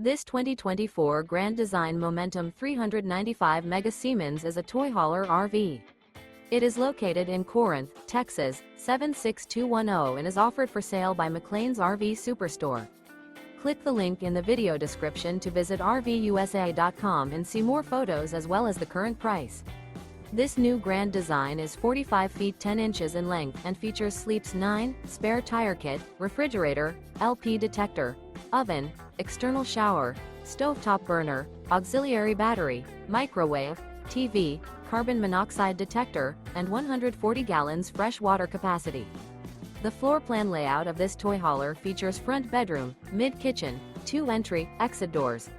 This 2024 Grand Design Momentum 395 Mega Siemens is a toy hauler RV. It is located in Corinth, Texas, 76210 and is offered for sale by McClain's RV Superstore. Click the link in the video description to visit RVUSA.com and see more photos as well as the current price. This new Grand Design is 45 feet 10 inches in length and features Sleeps 9, spare tire kit, refrigerator, LP detector, oven, external shower, stovetop burner, auxiliary battery, microwave, TV, carbon monoxide detector, and 140 gallons fresh water capacity. The floor plan layout of this toy hauler features front bedroom, mid-kitchen, 2 entry, exit doors.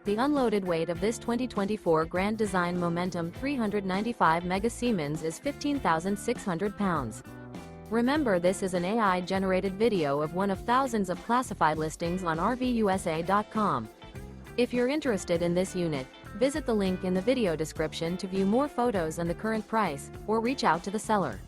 The unloaded weight of this 2024 Grand Design Momentum 395 Mega Siemens is 15,600 pounds. Remember, this is an AI-generated video of one of thousands of classified listings on RVUSA.com. If you're interested in this unit, visit the link in the video description to view more photos and the current price, or reach out to the seller.